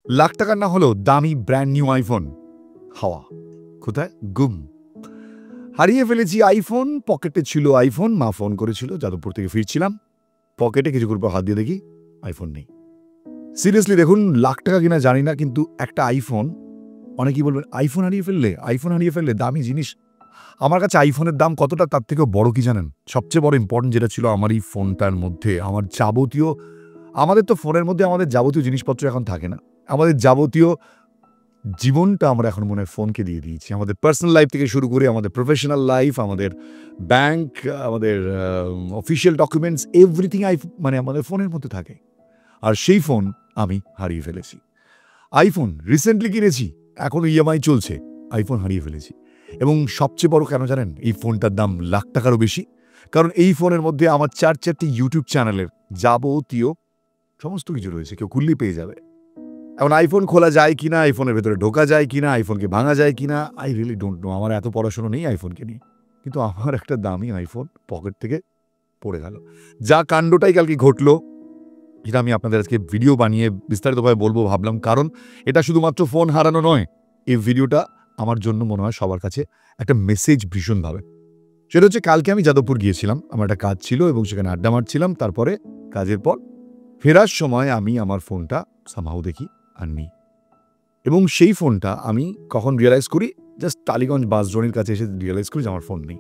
লাখ টাকার না হলেও দামি ব্র্যান্ড নিউ আইফোন হাওয়া কোথায় গুম। হারিয়ে ফেলেছি আইফোন, পকেটে ছিল আইফোন। মা ফোন করেছিল, যাদবপুর থেকে ফিরছিলাম, পকেটে কিছুক্ষণ পর হাত দিয়ে দেখি আইফোন নেই। সিরিয়াসলি দেখুন, লাখ টাকা কিনা জানি না, কিন্তু একটা আইফোন, অনেকেই বলবেন আইফোন হারিয়ে ফেললে দামি জিনিস। আমার কাছে আইফোনের দাম কতটা তার থেকেও বড় কি জানেন? সবচেয়ে বড় ইম্পর্টেন্ট যেটা ছিল আমার এই ফোনটার মধ্যে, আমার যাবতীয়, আমাদের তো ফোনের মধ্যে আমাদের যাবতীয় জিনিসপত্র এখন থাকে না, আমাদের যাবতীয় জীবনটা আমরা এখন মনে হয় ফোনকে দিয়ে দিয়েছি। আমাদের পার্সোনাল লাইফ থেকে শুরু করে আমাদের প্রফেশনাল লাইফ, আমাদের ব্যাংক, আমাদের অফিসিয়াল ডকুমেন্টস, এভরিথিং মানে আমাদের ফোনের মধ্যে থাকে। আর সেই ফোন আমি হারিয়ে ফেলেছি। আইফোন রিসেন্টলি কিনেছি, এখনো ইএমআই চলছে, আইফোন হারিয়ে ফেলেছি। এবং সবচেয়ে বড় কেন জানেন? এই ফোনটার দাম লাখ টাকারও বেশি, কারণ এই ফোনের মধ্যে আমার 4-4টি ইউটিউব চ্যানেলের যাবতীয় সমস্ত কিছু রয়েছে, কেউ খুললেই পেয়ে যাবে। এখন আইফোন খোলা যায় কিনা, আইফোনের ভেতরে ঢোকা যায় কিনা, আইফোনকে ভাঙা যায় কিনা, আই রিয়েলি ডোন্ট নো। আমার এত পড়াশোনা নেই আইফোনকে নিয়ে, কিন্তু আমার একটা দামি আইফোন পকেট থেকে পড়ে গেল। যা কাণ্ডটাই কালকে ঘটলো, এটা আমি আপনাদের আজকে ভিডিও বানিয়ে বিস্তারিতভাবে বলবো ভাবলাম, কারণ এটা শুধুমাত্র ফোন হারানো নয়, এই ভিডিওটা আমার জন্য মনে হয় সবার কাছে একটা মেসেজ ভীষণভাবে। সেটা হচ্ছে, কালকে আমি যাদবপুর গিয়েছিলাম, আমার একটা কাজ ছিল এবং সেখানে আড্ডা মারছিলাম। তারপরে কাজের পর ফেরার সময় আমি আমার ফোনটা সামহাউ দেখি আর নেই। এবং সেই ফোনটা আমি কখন রিয়েলাইজ করি, জাস্ট টালিগঞ্জ বাস জোনের কাছে এসে রিয়েলাইজ করি যে আমার ফোন নেই।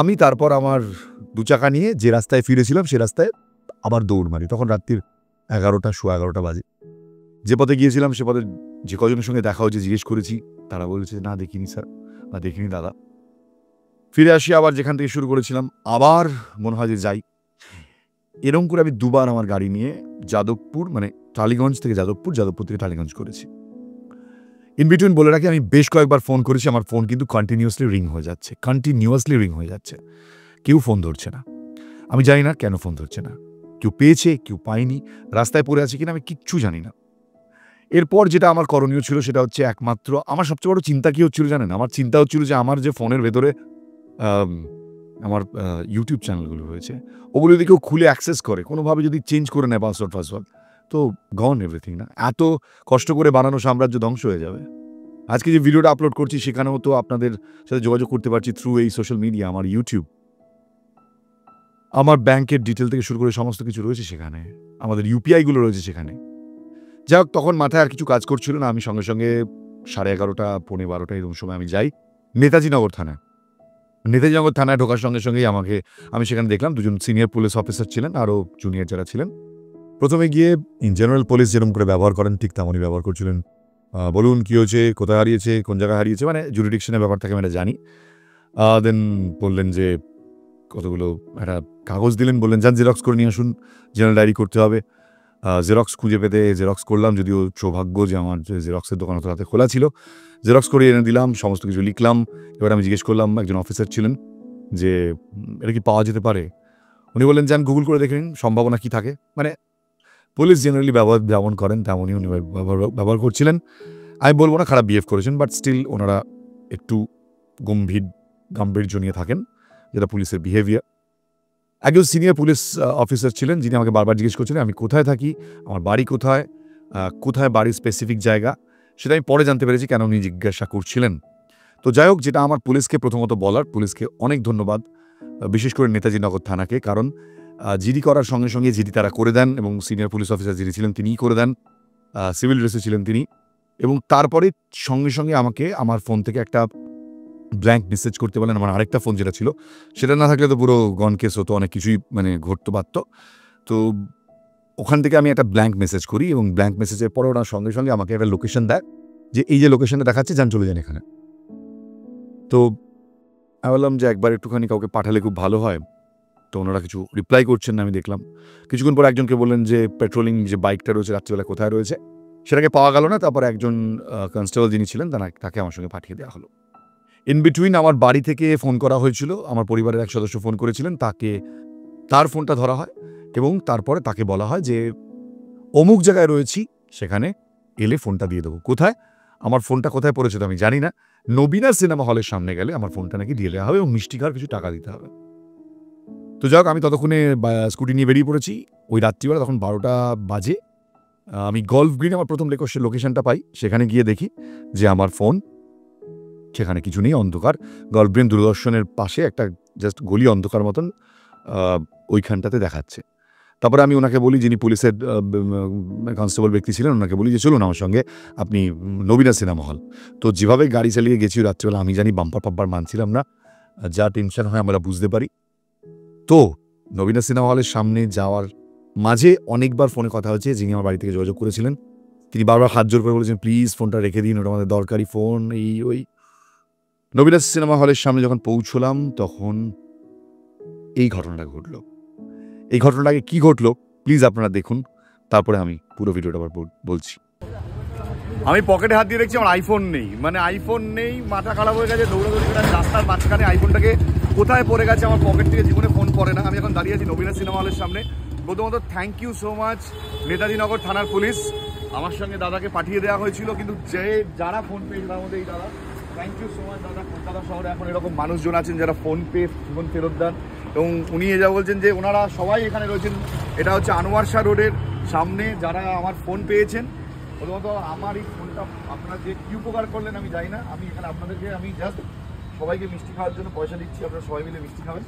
আমি তারপর আমার 2 চাকা নিয়ে যে রাস্তায় ফিরেছিলাম সে রাস্তায় আবার দৌড় মারি। তখন রাত্রির 11টা, সোয়া 11টা বাজে। যে পথে গিয়েছিলাম সে পথে যে কজনের সঙ্গে দেখা হয়েছে জিজ্ঞেস করেছি, তারা বলেছে না দেখিনি স্যার, না দেখিনি দাদা। ফিরে আসি আবার যেখান থেকে শুরু করেছিলাম, আবার মনে হয় যে যাই। এরকম করে আমি 2বার আমার গাড়ি নিয়ে যাদবপুর, মানে টালিগঞ্জ থেকে যাদবপুর, যাদবপুর থেকে টালিগঞ্জ করেছি। ইন বিটুইন বলে রাখি, আমি বেশ কয়েকবার ফোন করেছি, আমার ফোন কিন্তু কন্টিনিউয়াসলি রিং হয়ে যাচ্ছে, কেউ ফোন ধরছে না। আমি জানি না কেন ফোন ধরছে না, কেউ পেয়েছে, কেউ পায়নি, রাস্তায় পড়ে আছে কিনা আমি কিচ্ছু জানি না। এরপর যেটা আমার করণীয় ছিল সেটা হচ্ছে, একমাত্র আমার সবচেয়ে বড় চিন্তা কি হচ্ছিল জানেন? আমার চিন্তা হচ্ছিল যে আমার যে ফোনের ভেতরে আমার ইউটিউব চ্যানেলগুলো রয়েছে, ওগুলো যদি কেউ খুলে অ্যাক্সেস করে, কোনোভাবে যদি চেঞ্জ করে নেয় পাসওয়ার্ড, তো গন এভরিথিং না। এত কষ্ট করে বানানো সাম্রাজ্য ধ্বংস হয়ে যাবে। আজকে যে ভিডিওটা আপলোড করছি সেখানেও তো আপনাদের সাথে যোগাযোগ করতে পারছি থ্রু এই সোশ্যাল মিডিয়া, আমার ইউটিউব। আমার ব্যাংকের ডিটেল থেকে শুরু করে সমস্ত কিছু রয়েছে সেখানে, আমাদের ইউপিআইগুলো রয়েছে সেখানে। যাই হোক, তখন মাথায় আর কিছু কাজ করছিল না। আমি সঙ্গে সঙ্গে 11:30, 12:15 এরকম সময় আমি যাই নেতাজিনগর থানায়। নেতাজিনগর থানায় ঢোকার সঙ্গে সঙ্গেই আমি সেখানে দেখলাম 2জন সিনিয়র পুলিশ অফিসার ছিলেন, আরও জুনিয়র যারা ছিলেন। প্রথমে গিয়ে ইন জেনারেল পুলিশ যেরকম করে ব্যবহার করেন ঠিক তেমনই ব্যবহার করছিলেন। বলুন কী হয়েছে, কোথায় হারিয়েছে, কোন জায়গায় হারিয়েছে, মানে জুরিডিকশনের ব্যাপার থাকে আমি এটা জানি। দেন বললেন যে কতগুলো একটা কাগজ দিলেন, বললেন যান জেরক্স করে নিয়ে আসুন, জেনারেল ডায়েরি করতে হবে। জেরক্স খুঁজে পেতে জেরক্স করলাম, যদিও সৌভাগ্য যে আমার যে জেরক্সের দোকান হতো রাতে খোলা ছিল। জেরক্স করে এনে দিলাম, সমস্ত কিছু লিখলাম। এবার আমি জিজ্ঞেস করলাম, একজন অফিসার ছিলেন, যে এটা কি পাওয়া যেতে পারে? উনি বললেন যান গুগল করে দেখে নিন, সম্ভাবনা কী থাকে। মানে পুলিশ জেনারেলি ব্যবহার যেমন করেন তেমনই উনি ব্যবহার করছিলেন। আমি বলবো না খারাপ বিহেভ করেছেন, বাট স্টিল ওনারা একটু গাম্ভীর্য নিয়ে থাকেন, যেটা পুলিশের বিহেভিয়ার। একজন সিনিয়র পুলিশ অফিসার ছিলেন যিনি আমাকে বারবার জিজ্ঞেস করছিলেন আমি কোথায় থাকি, আমার বাড়ি কোথায়, কোথায় বাড়ির স্পেসিফিক জায়গা। সেটা আমি পরে জানতে পেরেছি কেন উনি জিজ্ঞাসা করছিলেন। তো যাই হোক, যেটা আমার পুলিশকে প্রথমত বলার, পুলিশকে অনেক ধন্যবাদ, বিশেষ করে নেতাজিনগর থানাকে, কারণ জিডি করার সঙ্গে সঙ্গে জিডি তারা করে দেন, এবং সিনিয়র পুলিশ অফিসার যিনি ছিলেন তিনিই করে দেন, সিভিল ড্রেসে ছিলেন তিনি। এবং তারপরে সঙ্গে সঙ্গে আমাকে আমার ফোন থেকে একটা ব্ল্যাঙ্ক মেসেজ করতে বলেন। আমার আরেকটা ফোন যেটা ছিল সেটা না থাকলে তো পুরো গন কেস হতো, অনেক কিছুই মানে ঘটতে পারত। তো ওখান থেকে আমি একটা ব্ল্যাঙ্ক মেসেজ করি, এবং ব্ল্যাঙ্ক মেসেজের পরে ওনার সঙ্গে সঙ্গে আমাকে একটা লোকেশন দেয়, যে এই যে লোকেশনটা দেখাচ্ছে যান চলে যান এখানে। তো আমি বললাম যে একবার একটুখানি কাউকে পাঠালে খুব ভালো হয়। তো ওনারা কিছু রিপ্লাই করছেন না আমি দেখলাম। কিছুক্ষণ পর একজনকে বললেন যে পেট্রোলিং যে বাইকটা রয়েছে রাত্রিবেলা কোথায় রয়েছে, সেটাকে পাওয়া গেল না। তারপর একজন কনস্টেবল যিনি ছিলেন তাকে আমার সঙ্গে পাঠিয়ে দেওয়া হলো। ইন বিটুইন আমার বাড়ি থেকে ফোন করা হয়েছিল, আমার পরিবারের এক সদস্য ফোন করেছিলেন, তার ফোনটা ধরা হয়, এবং তারপরে তাকে বলা হয় যে অমুক জায়গায় রয়েছি, সেখানে এলে ফোনটা দিয়ে দেবো। কোথায় আমার ফোনটা কোথায় পড়েছে তো আমি জানি না। নবীনা সিনেমা হলের সামনে গেলে আমার ফোনটা নাকি দিয়ে দেওয়া হবে, এবং মিষ্টি খাওয়ার কিছু টাকা দিতে হবে। তো যাই হোক, আমি ততক্ষণে স্কুটি নিয়ে বেরিয়ে পড়েছি। ওই রাত্রিবেলা তখন 12টা বাজে, আমি গল্ফ গ্রিনে আমার প্রথম লোকেশনটা পাই, সেখানে গিয়ে দেখি যে আমার ফোন সেখানে কিছু নেই, অন্ধকার। গল্ফ গ্রিন দূরদর্শনের পাশে একটা জাস্ট গলি অন্ধকার মতন ওইখানটাতে দেখাচ্ছে। তারপরে আমি ওনাকে বলি, যিনি পুলিশের কনস্টেবল ব্যক্তি ছিলেন, ওনাকে বলি যে চলুন আমার সঙ্গে, আপনি নবীনা সিনেমা হল। তো যেভাবে গাড়ি চালিয়ে গেছি রাত্রিবেলা, আমি জানি বাম্পার পাম্পার মানছিলাম না, যা টেনশন হয় আমরা বুঝতে পারি। তো নবীনা সিনেমা হলের সামনে যাওয়ার মাঝে অনেকবার ফোনে কথা হচ্ছে, যিনি আমার বাড়ি থেকে যোগাযোগ করেছিলেন তিনি বারবার হাত জোর করে বলেছেন প্লিজ ফোনটা রেখে দিন, ওটা আমাদের দরকারি ফোন। ওই নবীনা সিনেমা হলের সামনে যখন পৌঁছলাম তখন এই ঘটনাটা ঘটল। এই ঘটনাটাকে কি ঘটলো প্লিজ আপনারা দেখুন, তারপরে আমি পুরো ভিডিওটা আবার বলছি। আমি পকেটে হাত দিয়ে দেখছি আমার আইফোন নেই, মানে আইফোন নেই, মাথা খারাপ হয়ে গেছে, দৌড়াদৌড়ি করে রাস্তার মাঝখানে আইফোনটাকে কোথায় পড়ে গেছে, আমার পকেট থেকে জীবনে ফোন পড়ে না। আমি এখন দাঁড়িয়ে আছি নবীনা সিনেমা হলের সামনে। প্রথমত thank you so much Netaji Nagar থানার পুলিশ, আমার সঙ্গে দাদাকে পাঠিয়ে দেওয়া হয়েছিল, কিন্তু যারা ফোন পেয়েছে তার মধ্যে এই দাদা, থ্যাংক ইউ সো মাচ দাদা। কলকাতা শহরে এখন এরকম মানুষজন আছেন যারা ফোন পেয়ে জীবন ফেরত দেন, এবং উনি যা বলছেন যে ওনারা সবাই এখানে রয়েছেন। এটা হচ্ছে আনোয়ার শাহ রোডের সামনে যারা আমার ফোন পেয়েছেন। প্রথমত আমার এই ফোনটা আপনারা যে কী উপকার করলেন আমি জানি না, আমি এখানে আপনাদেরকে আমি জাস্ট সবাইকে মিষ্টি খাওয়ার জন্য পয়সা দিচ্ছি, আপনারা সবাই মিলে মিষ্টি খাবেন।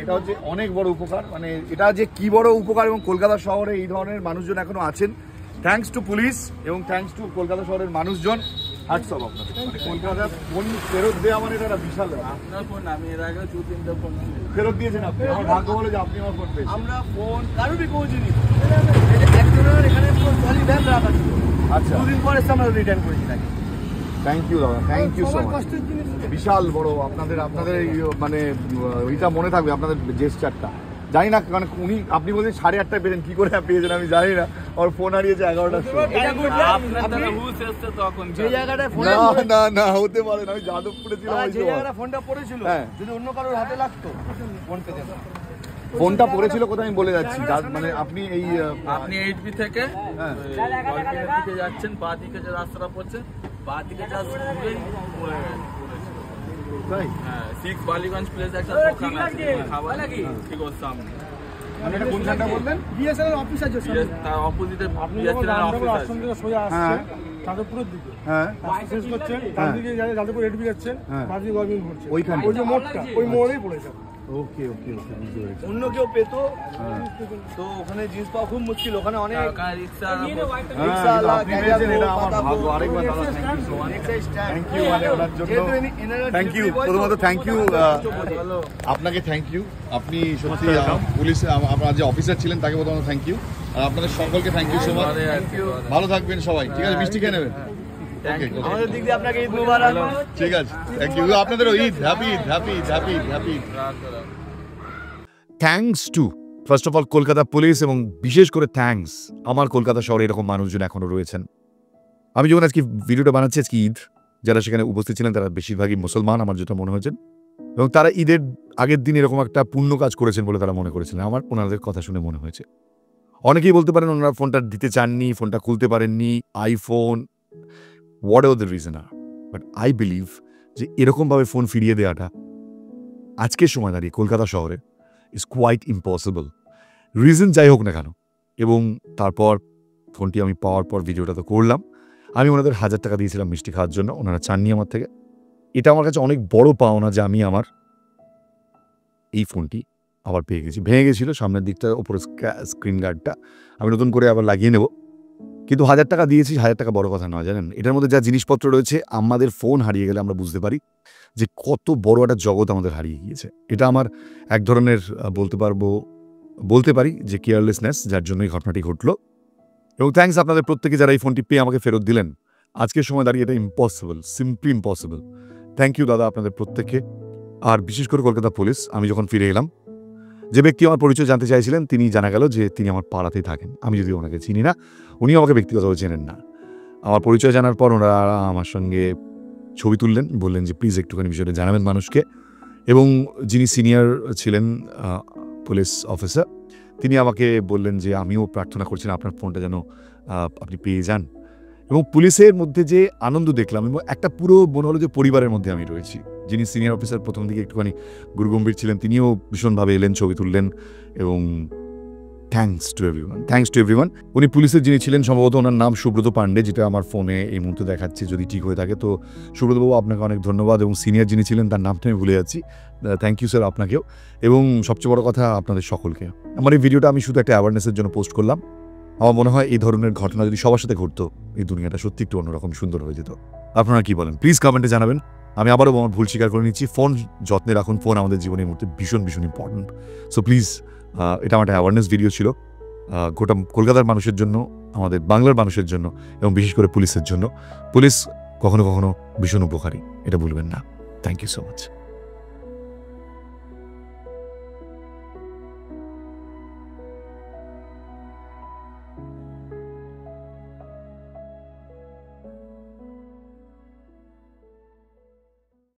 এটা হচ্ছে অনেক বড় উপকার, মানে এটা যে কি বড় উপকার, এবং কলকাতা শহরে এই ধরনের মানুষজন এখনো আছেন। থ্যাঙ্কস টু পুলিশ এবং থ্যাঙ্কস টু কলকাতা শহরের মানুষজন। হ্যাটসঅফ আপনাদের, কলকাতার ফোন ফেরত দেওয়া মানে এটা বিশাল। আপনার ফোন আমি এর আগে 2-3টা ফোন ফেরত দিয়েছেন আপনি, আমার ভাগ্য বলে যে আপনি আমার ফোন পেয়েছেন। আমরা ফোন কারোরই পৌঁছিনি, একজনের এখানে ট্রলি ব্যাগ রাখা ছিল, আচ্ছা 2 দিন পরে আমরা রিটার্ন করেছি তাকে। থ্যাংক ইউ দাদা, থ্যাংক ইউ সো মাচ। বিশাল বড় আপনাদের মানে ওইটা মনে থাকবে আপনাদের জেস্টারটা। জানি না কারণ উনি আপনি বলছেন 8:30টায় পেয়েছেন, কি করে পেয়েছেন আমি জানি না, আমার ফোন হারিয়েছে 11টার সময়। যে জায়গাটায় ফোন না হতে পারে না, আমি যাদবপুরে ছিলাম, যে জায়গাটা ফোনটা পড়েছিল যদি অন্য কারোর হাতে লাগতো ফোন পেতে না। ফোনটা পড়েছিল কোথায় আমি বলে যাচ্ছি, মানে আপনি এই আপনি 8B থেকে দিকে যাচ্ছেন, বাঁ দিকে যে রাস্তাটা পড়ছে, বাঁ দিকে তাই 6 বালিগঞ্জ প্লেস একটা দোকান আছে খাবার ঠিক ওর সামনে। মানে এটা কোনখানটা বললেন? বিএসএনএল অফিস আছে তার অপোজিটে আপনি যখন রামনগর আশ্রম থেকে সোজা আসছেন যাদবপুরের দিকে, হ্যাঁ শেষ করছেন ডান দিকে যাদবপুর এডবি যাচ্ছেন, বাঁ দিকে গভর্নমেন্ট পড়ছে, ওইখানে ওই যে মোড়টা, ওই মোড়েই পড়েছে। ওকে ওকে ওকে, বুঝতে পেরেছি। অন্য কেউ পেতো তো ওখানে জিনিস পাওয়া খুব মুশকিল, ওখানে অনেক রিক্সা আপনি পেয়েছেন, এটা আমার ভাগ্য। আরেকবার দাদা thank you so much, thank you মানে ওনার জন্য থ্যাংক ইউ। প্রথমত থ্যাংক ইউ আপনাকে, থ্যাংক ইউ। আপনি সত্যি পুলিশ আপনার যে অফিসার ছিলেন তাকে প্রথমত থ্যাংক ইউ, আর আপনাদের সকলকে থ্যাংক ইউ সো মাচ। ভালো থাকবেন সবাই, ঠিক আছে? মিষ্টি খেয়ে নেবেন। আমাদের দিক দিয়ে আপনাকে ঈদ মুবারক। ঠিক আছে, থ্যাংক ইউ। আপনাদেরও Eid, happy Eid, happy Eid, happy Eid, happy Eid. Thanks to first of all Kolkata police, এবং বিশেষ করে থ্যাঙ্কস আমার কলকাতা শহরে এরকম মানুষজন এখনো রয়েছেন। আমি যখন আজকে ভিডিওটা বানাচ্ছি, আজকে ঈদ, যারা সেখানে উপস্থিত ছিলেন তারা বেশিরভাগই মুসলমান আমার যেটা মনে হয়েছেন, এবং তারা ঈদের আগের দিন এরকম একটা পুণ্য কাজ করেছেন বলে তারা মনে করেছিলেন। আমার ওনাদের কথা শুনে মনে হয়েছে। অনেকেই বলতে পারেন ওনারা ফোনটা দিতে চাননি, ফোনটা খুলতে পারেননি, iPhone, whatever the reason আর, বাট আই বিলিভ যে এরকমভাবে ফোন ফিরিয়ে দেওয়াটা আজকের সময় দাঁড়িয়ে কলকাতা শহরে ইজ কোয়াইট ইম্পসিবল। রিজন যাই হোক না কেন, এবং তারপর ফোনটি আমি পাওয়ার পর ভিডিওটা তো করলাম। আমি ওনাদের 1000 টাকা দিয়েছিলাম মিষ্টি খাওয়ার জন্য, ওনারা চাননি আমার থেকে। এটা আমার কাছে অনেক বড় পাওনা যে আমি আমার এই ফোনটি আবার পেয়ে গেছি। ভেঙে গেছিলো সামনের দিকটা, ওপরে স্ক্রিন গার্ডটা আমি নতুন করে আবার লাগিয়ে নেব, কিন্তু 1000 টাকা দিয়েছি। 1000 টাকা বড় কথা নয়, জানেন? এটার মধ্যে যা জিনিসপত্র রয়েছে, আমাদের ফোন হারিয়ে গেলে আমরা বুঝতে পারি যে কত বড় একটা জগৎ আমাদের হারিয়ে গিয়েছে। এটা আমার এক ধরনের বলতে পারি যে কেয়ারলেসনেস, যার জন্য এই ঘটনাটি ঘটলো। এবং থ্যাঙ্কস আপনাদের প্রত্যেকে যারা এই ফোনটি পেয়ে আমাকে ফেরত দিলেন। আজকের সময় দাঁড়িয়ে এটা impossible, simply impossible. Thank you দাদা আপনাদের প্রত্যেককে। আর বিশেষ করে কলকাতা পুলিশ, আমি যখন ফিরে এলাম, যে ব্যক্তি আমার পরিচয় জানতে চাইছিলেন তিনি জানা গেল যে তিনি আমার পাড়াতেই থাকেন। আমি যদি ওনাকে চিনি না, উনি আমাকে ব্যক্তিগতভাবে চেনেন না। আমার পরিচয় জানার পর ওনারা আমার সঙ্গে ছবি তুললেন, বললেন যে প্লিজ একটুখানি বিষয়টা জানাবেন মানুষকে। এবং যিনি সিনিয়র ছিলেন পুলিশ অফিসার, তিনি আমাকে বললেন যে আমিও প্রার্থনা করছিলাম আপনার ফোনটা যেন আপনি পেয়ে যান। এবং পুলিশের মধ্যে যে আনন্দ দেখলাম, এবং একটা পুরো মনে হলো যে পরিবারের মধ্যে আমি রয়েছি। যিনি সিনিয়র অফিসার প্রথম দিকে একটুখানি গুরুগম্ভীর ছিলেন, তিনিও ভীষণভাবে এলেন, ছবি তুললেন, এবং থ্যাঙ্কস টু এভরিওয়ান। উনি পুলিশের যিনি ছিলেন, সম্ভবত ওনার নাম সুব্রত পান্ডে, যেটা আমার ফোনে এই মুহূর্তে দেখাচ্ছে, যদি ঠিক হয়ে থাকে। তো সুব্রতবাবু, আপনাকে অনেক ধন্যবাদ। এবং সিনিয়র যিনি ছিলেন তার নামটা আমি ভুলে যাচ্ছি, থ্যাংক ইউ স্যার আপনাকেও, এবং সবচেয়ে বড় কথা আপনাদের সকলকে। আমার এই ভিডিওটা আমি শুধু একটা অ্যাওয়ারনেসের জন্য পোস্ট করলাম। আমার মনে হয় এই ধরনের ঘটনা যদি সবার সাথে ঘটতো, এই দুনিয়াটা সত্যি একটু অন্যরকম সুন্দর হয়ে যেত। আপনারা কি বলেন প্লিজ কমেন্টে জানাবেন। আমি আবারও আমার ভুল স্বীকার করে নিচ্ছি। ফোন যত্নে রাখুন, ফোন আমাদের জীবনের মধ্যে ভীষণ ভীষণ ইম্পর্টেন্ট। সো প্লিজ, এটা আমার একটা অ্যাওয়ারনেস ভিডিও ছিল গোটা কলকাতার মানুষের জন্য, আমাদের বাংলার মানুষের জন্য, এবং বিশেষ করে পুলিশের জন্য। পুলিশ কখনো কখনো ভীষণ উপকারী, এটা ভুলবেন না। Thank you so much.